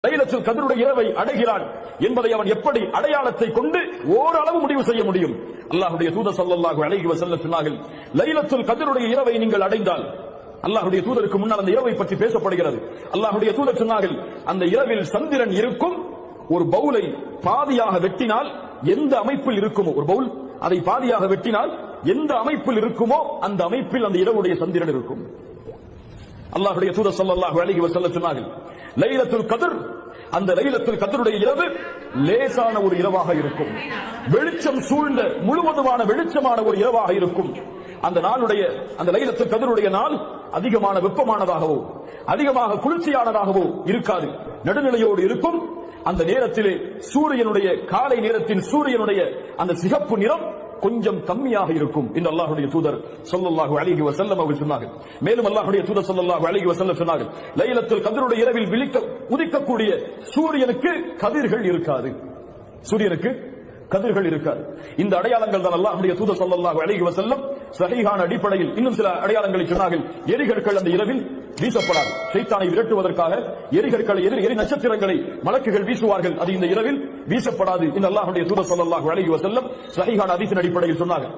லைலத்துல் கத்ருடைய இரவை அடைகிறான் என்பதை அவன் எப்படி அடையாளத்தை கொண்டு ஓரளவு முடிவு செய்ய முடியும்? அல்லாஹ்வுடைய தூதர் ஸல்லல்லாஹு அலைஹி வஸல்லம் சொன்னார்கள், லைலத்துல் கத்ருடைய இரவை நீங்கள் அடைந்தால், அல்லாஹ்வுடைய தூதருக்கு முன்னால் அந்த இரவை பற்றி பேசப்படுகிறது. அல்லாஹ்வுடைய தூதர் சொன்னார்கள், அந்த இரவில் சந்திரன் இருக்கும். ஒரு பவுலை பாதியாக வெட்டினால் எந்த அமைப்பில் இருக்குமோ, ஒரு பவுல் அதை பாதியாக வெட்டினால் எந்த அமைப்பில் இருக்குமோ அந்த அமைப்பில் அந்த இரவுடைய சந்திரன் இருக்கும். அல்லாஹ்வுடைய தூதர் ஸல்லல்லாஹு அலைஹி வஸல்லம் சொன்னார்கள், லைலத்துல் கத்ர், அந்த லைலத்துல் கத்ருடைய இரவு லேசான ஒரு இரவாக இருக்கும். வெளிச்சம் சூழ்ந்த முழுவதுமான வெளிச்சமான ஒரு இரவாக இருக்கும். அந்த நாளுடைய, அந்த லைலத்துல் கத்ருடைய நாள் அதிகமான வெப்பமானதாகவோ அதிகமாக குளிர்ச்சியானதாகவோ இருக்காது, நடுநிலையோடு இருக்கும். அந்த நேரத்திலே சூரியனுடைய, காலை நேரத்தின் சூரியனுடைய அந்த சிகப்பு நிறம் கொஞ்சம் கம்மியாக இருக்கும் என்று அல்லாஹ்வுடைய தூதர் ஸல்லல்லாஹு அலைஹி வஸல்லம் அவர்கள் சொன்னார்கள். மேலும் அல்லாஹ்வுடைய தூதர் ஸல்லல்லாஹு அலைஹி வஸல்லம் சொன்னார்கள், லைலத்துல் கத்ருடைய இரவில் உதிக்கக்கூடிய சூரியனுக்கு கதிர்கள் இருக்காது, சூரியனுக்கு கதிர்கள் இருக்காது. இந்த அடையாளங்கள் தான் அல்லாஹ்வுடைய தூதர் ஸல்லல்லாஹு அலைஹி வஸல்லம் ஸஹீஹான அடிப்படையில் இன்னும் சில அடையாளங்களை சொன்னார்கள். எரிகற்கள் அந்த இரவில் வீசப்படாது. ஷைத்தானை விரட்டுவதற்காக எரிகற்களை, எரி நட்சத்திரங்களை மலக்குகள் வீசுவார்கள். அது இந்த இரவில் வீசப்படாது என்று அல்லாஹ்வுடைய தூதர் ஸல்லல்லாஹு அலைஹி வஸல்லம் ஸஹீஹான ஹதீஸின் அடிப்படையில் சொன்னார்கள்.